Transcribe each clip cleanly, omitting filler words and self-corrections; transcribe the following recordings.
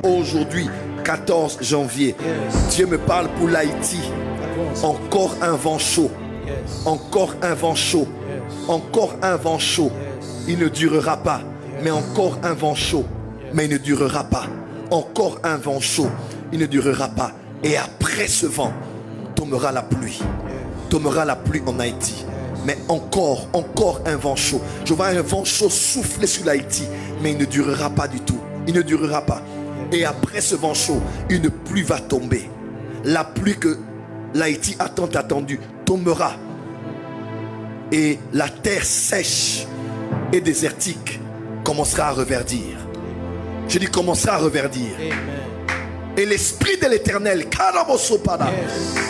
Aujourd'hui, 14 janvier, Dieu me parle pour l'Haïti. Encore un vent chaud. Encore un vent chaud. Encore un vent chaud. Il ne durera pas. Mais encore un vent chaud. Mais il ne durera pas. Encore un vent chaud. Il ne durera pas. Et après ce vent, tombera la pluie. Tombera la pluie en Haïti. Mais encore un vent chaud. Je vois un vent chaud souffler sur l'Haïti. Mais il ne durera pas du tout. Il ne durera pas. Et après ce vent chaud, une pluie va tomber. La pluie que l'Haïti a tant attendue tombera. Et la terre sèche et désertique commencera à reverdir. Je dis commencera à reverdir. Et l'esprit de l'Éternel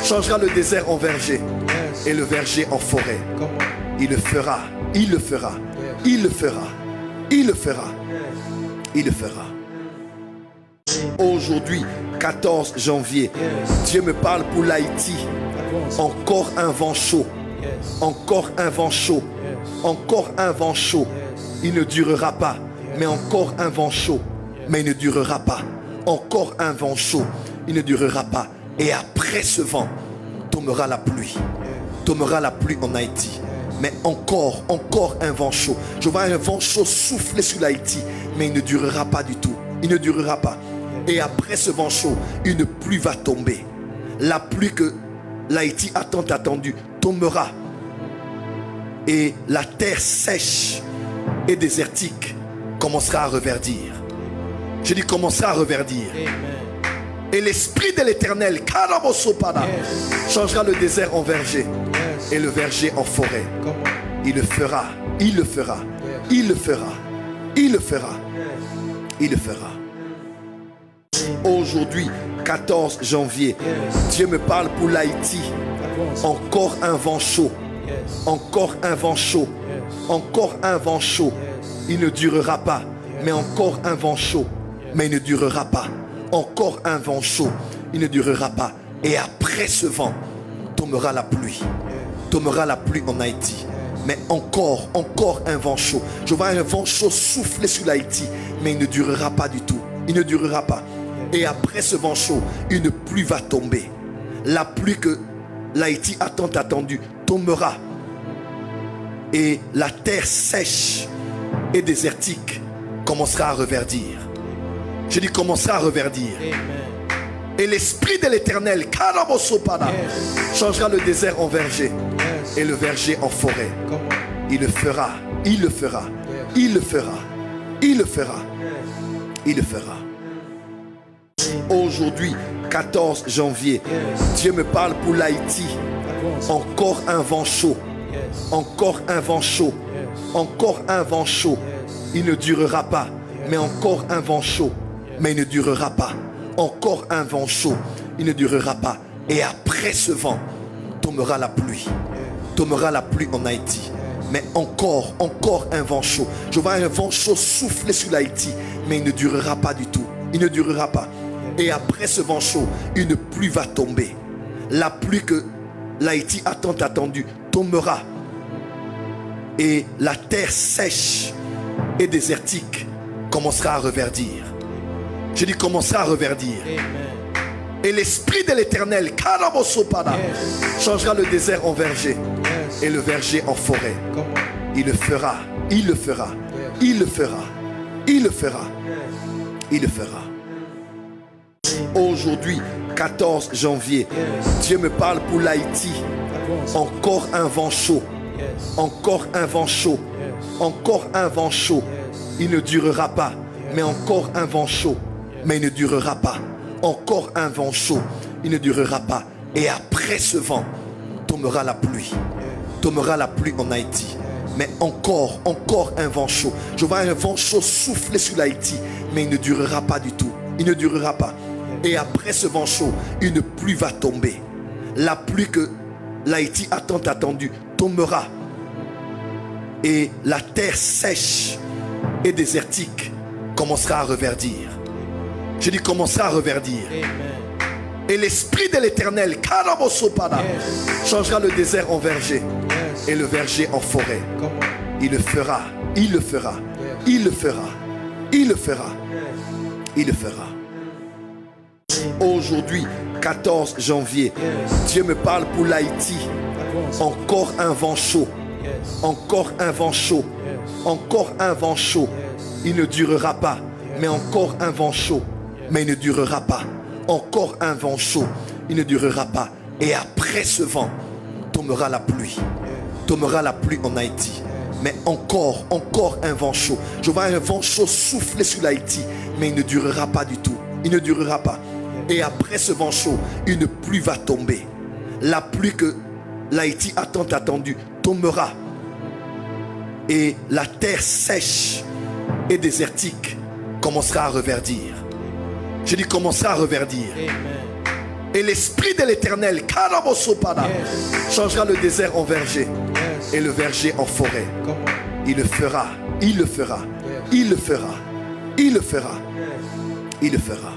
changera le désert en verger et le verger en forêt. Il le fera, il le fera, il le fera, il le fera, il le fera. Aujourd'hui, 14 janvier, Dieu me parle pour l'Haïti. Encore un vent chaud. Encore un vent chaud. Encore un vent chaud. Il ne durera pas. Mais encore un vent chaud. Mais il ne durera pas. Encore un vent chaud. Il ne durera pas. Et après ce vent, tombera la pluie. Tombera la pluie en Haïti. Mais encore un vent chaud. Je vois un vent chaud souffler sur l'Haïti. Mais il ne durera pas du tout. Il ne durera pas. Et après ce vent chaud, une pluie va tomber. La pluie que l'Haïti a tant attendue tombera. Et la terre sèche et désertique commencera à reverdir. Je dis commencera à reverdir. Et l'esprit de l'Éternel changera le désert en verger et le verger en forêt. Il le fera, il le fera, il le fera, il le fera, il le fera. Aujourd'hui, 14 janvier, Dieu me parle pour l'Haïti. Encore un vent chaud. Encore un vent chaud. Encore un vent chaud. Il ne durera pas. Mais encore un vent chaud. Mais il ne durera pas. Encore un vent chaud. Il ne durera pas. Et après ce vent, tombera la pluie. Tombera la pluie en Haïti. Mais encore un vent chaud. Je vois un vent chaud souffler sur l'Haïti. Mais il ne durera pas du tout. Il ne durera pas. Et après ce vent chaud, une pluie va tomber. La pluie que l'Haïti a tant attendue tombera. Et la terre sèche et désertique commencera à reverdir. Je dis commencera à reverdir. Et l'esprit de l'Éternel changera le désert en verger et le verger en forêt. Il le fera, il le fera, il le fera, il le fera, il le fera. Aujourd'hui, 14 janvier, Dieu me parle pour l'Haïti. Encore un vent chaud. Encore un vent chaud. Encore un vent chaud. Il ne durera pas. Mais encore un vent chaud. Mais il ne durera pas. Encore un vent chaud. Il ne durera pas. Et après ce vent, tombera la pluie. Tombera la pluie en Haïti. Mais encore un vent chaud. Je vois un vent chaud souffler sur l'Haïti. Mais il ne durera pas du tout. Il ne durera pas. Et après ce vent chaud, une pluie va tomber. La pluie que l'Haïti a tant attendue tombera. Et la terre sèche et désertique commencera à reverdir. Je dis commencera à reverdir. Et l'esprit de l'Éternel changera le désert en verger et le verger en forêt. Il le fera, il le fera, il le fera, il le fera, il le fera. Aujourd'hui, 14 janvier, Dieu me parle pour l'Haïti. Encore un vent chaud. Encore un vent chaud. Encore un vent chaud. Il ne durera pas. Mais encore un vent chaud. Mais il ne durera pas. Encore un vent chaud. Il ne durera pas. Et après ce vent, tombera la pluie. Tombera la pluie en Haïti. Mais encore un vent chaud. Je vois un vent chaud souffler sur l'Haïti. Mais il ne durera pas du tout. Il ne durera pas. Et après ce vent chaud, une pluie va tomber. La pluie que l'Haïti a tant attendue tombera. Et la terre sèche et désertique commencera à reverdir. Je dis commencera à reverdir. Et l'esprit de l'Éternel changera le désert en verger et le verger en forêt. Il le fera, il le fera, il le fera, il le fera, il le fera. Aujourd'hui, 14 janvier, Dieu me parle pour l'Haïti. Encore un vent chaud. Encore un vent chaud. Encore un vent chaud. Il ne durera pas. Mais encore un vent chaud. Mais il ne durera pas. Encore un vent chaud. Il ne durera pas. Et après ce vent, tombera la pluie. Tombera la pluie en Haïti. Mais encore un vent chaud. Je vois un vent chaud souffler sur l'Haïti. Mais il ne durera pas du tout. Il ne durera pas. Et après ce vent chaud, une pluie va tomber. La pluie que l'Haïti a tant attendue tombera. Et la terre sèche et désertique commencera à reverdir. Je dis commencera à reverdir. Et l'esprit de l'Éternel changera le désert en verger et le verger en forêt. Il le fera, il le fera, il le fera, il le fera, il le fera.